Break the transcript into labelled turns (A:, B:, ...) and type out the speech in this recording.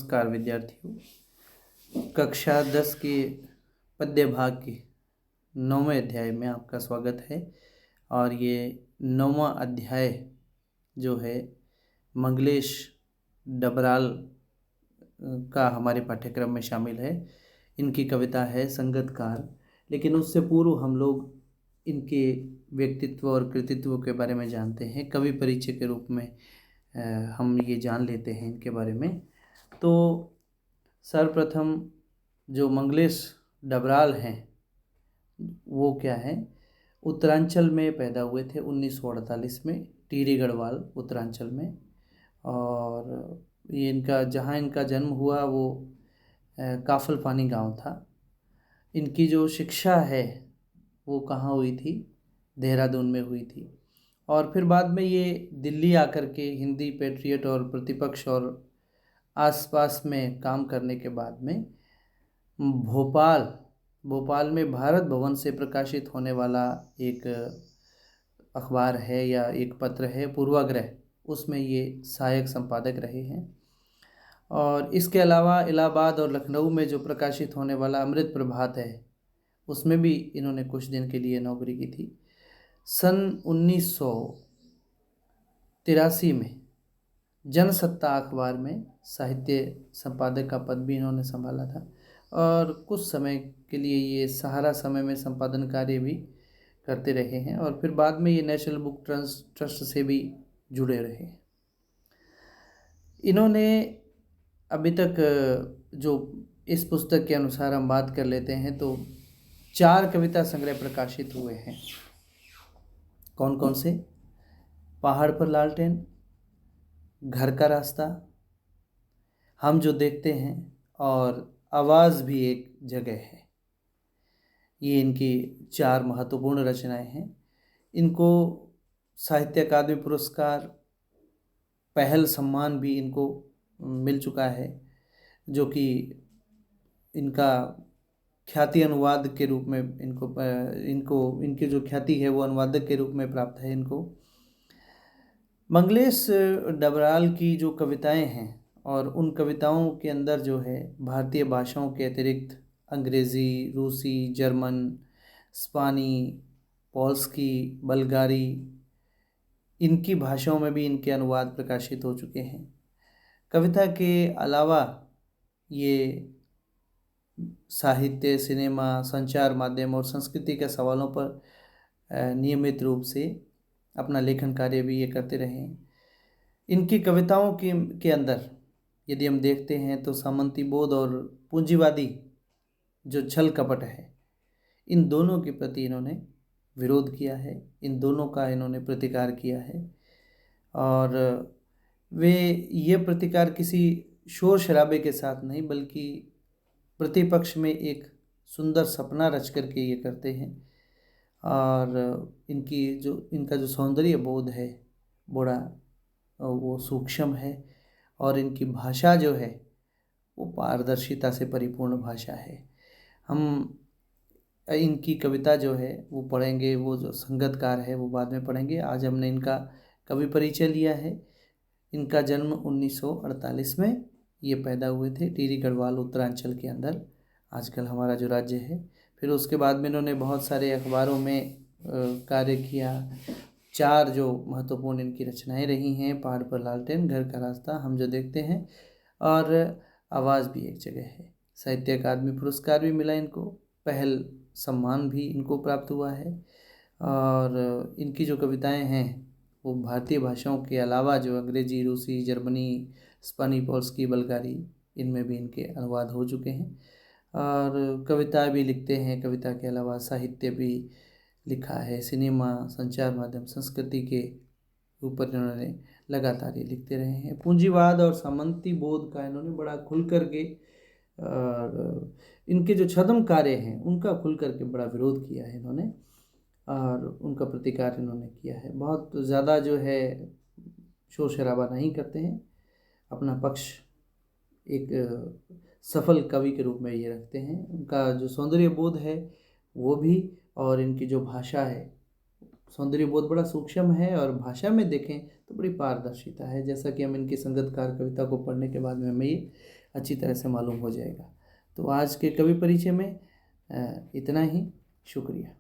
A: नमस्कार विद्यार्थियों, कक्षा 10 के पद्य भाग के 9वें अध्याय में आपका स्वागत है। और ये 9वां अध्याय जो है मंगलेश डबराल का हमारे पाठ्यक्रम में शामिल है। इनकी कविता है संगतकार, लेकिन उससे पूर्व हम लोग इनके व्यक्तित्व और कृतित्व के बारे में जानते हैं। कवि परिचय के रूप में हम ये जान लेते हैं इनके बारे में। तो सर्वप्रथम जो मंगलेश डबराल हैं वो क्या है, उत्तरांचल में पैदा हुए थे 1948 में, टिहरी गढ़वाल उत्तरांचल में। और ये जहाँ इनका जन्म हुआ वो काफल पानी गांव था। इनकी जो शिक्षा है वो कहाँ हुई थी, देहरादून में हुई थी। और फिर बाद में ये दिल्ली आकर के हिंदी पेट्रियट और प्रतिपक्ष और आसपास में काम करने के बाद में भोपाल में भारत भवन से प्रकाशित होने वाला एक अखबार है या एक पत्र है पूर्वाग्रह, उसमें ये सहायक संपादक रहे हैं। और इसके अलावा इलाहाबाद और लखनऊ में जो प्रकाशित होने वाला अमृत प्रभात है उसमें भी इन्होंने कुछ दिन के लिए नौकरी की थी। सन 1983 में जनसत्ता अखबार में साहित्य संपादक का पद भी इन्होंने संभाला था। और कुछ समय के लिए ये सहारा समय में संपादन कार्य भी करते रहे हैं। और फिर बाद में ये नेशनल बुक ट्रस्ट से भी जुड़े रहे। इन्होंने अभी तक जो इस पुस्तक के अनुसार हम बात कर लेते हैं तो 4 कविता संग्रह प्रकाशित हुए हैं। कौन कौन से? पहाड़ पर लालटेन, घर का रास्ता, हम जो देखते हैं और आवाज़ भी एक जगह है। ये इनकी 4 महत्वपूर्ण रचनाएं हैं। इनको साहित्य अकादमी पुरस्कार, पहल सम्मान भी इनको मिल चुका है, जो कि इनका ख्याति अनुवाद के रूप में इनकी जो ख्याति है वो अनुवादक के रूप में प्राप्त है इनको। मंगलेश डबराल की जो कविताएं हैं और उन कविताओं के अंदर जो है भारतीय भाषाओं के अतिरिक्त अंग्रेज़ी, रूसी, जर्मन, स्पानी, पोल्स्की, बल्गारी, इनकी भाषाओं में भी इनके अनुवाद प्रकाशित हो चुके हैं। कविता के अलावा ये साहित्य, सिनेमा, संचार माध्यम और संस्कृति के सवालों पर नियमित रूप से अपना लेखन कार्य भी ये करते रहे हैं। इनकी कविताओं के अंदर यदि हम देखते हैं तो सामंती बोध और पूंजीवादी जो छल कपट है, इन दोनों के प्रति इन्होंने विरोध किया है, इन दोनों का इन्होंने प्रतिकार किया है। और वे ये प्रतिकार किसी शोर शराबे के साथ नहीं, बल्कि प्रतिपक्ष में एक सुंदर सपना रच करके ये करते हैं। और इनका जो सौंदर्य बोध है बड़ा वो सूक्ष्म है। और इनकी भाषा जो है वो पारदर्शिता से परिपूर्ण भाषा है। हम इनकी कविता जो है वो पढ़ेंगे, वो जो संगतकार है वो बाद में पढ़ेंगे। आज हमने इनका कवि परिचय लिया है। इनका जन्म 1948 में ये पैदा हुए थे टिहरी गढ़वाल उत्तरांचल के अंदर, आजकल हमारा जो राज्य है। फिर उसके बाद में इन्होंने बहुत सारे अखबारों में कार्य किया। 4 जो महत्वपूर्ण इनकी रचनाएं रही हैं, पहाड़ पर लालटेन, घर का रास्ता, हम जो देखते हैं और आवाज़ भी एक जगह है। साहित्य अकादमी पुरस्कार भी मिला इनको, पहल सम्मान भी इनको प्राप्त हुआ है। और इनकी जो कविताएं हैं वो भारतीय भाषाओं के अलावा जो अंग्रेजी, रूसी, जर्मनी, स्पेनी, पोल्स्की, बल्गारी, इनमें भी इनके अनुवाद हो चुके हैं। और कविता भी लिखते हैं। कविता के अलावा साहित्य भी लिखा है, सिनेमा, संचार माध्यम, संस्कृति के ऊपर इन्होंने लगातार ये लिखते रहे हैं। पूंजीवाद और सामंती बोध का इन्होंने बड़ा खुल करके, इनके जो छद्म कार्य हैं उनका खुल करके बड़ा विरोध किया है इन्होंने, और उनका प्रतिकार इन्होंने किया है। बहुत ज़्यादा जो है शोर शराबा नहीं करते हैं, अपना पक्ष एक सफल कवि के रूप में ये रखते हैं। उनका जो सौंदर्य बोध है वो भी, और इनकी जो भाषा है, सौंदर्य बोध बड़ा सूक्ष्म है और भाषा में देखें तो बड़ी पारदर्शिता है। जैसा कि हम इनकी संगतकार कविता को पढ़ने के बाद में हमें ये अच्छी तरह से मालूम हो जाएगा। तो आज के कवि परिचय में इतना ही। शुक्रिया।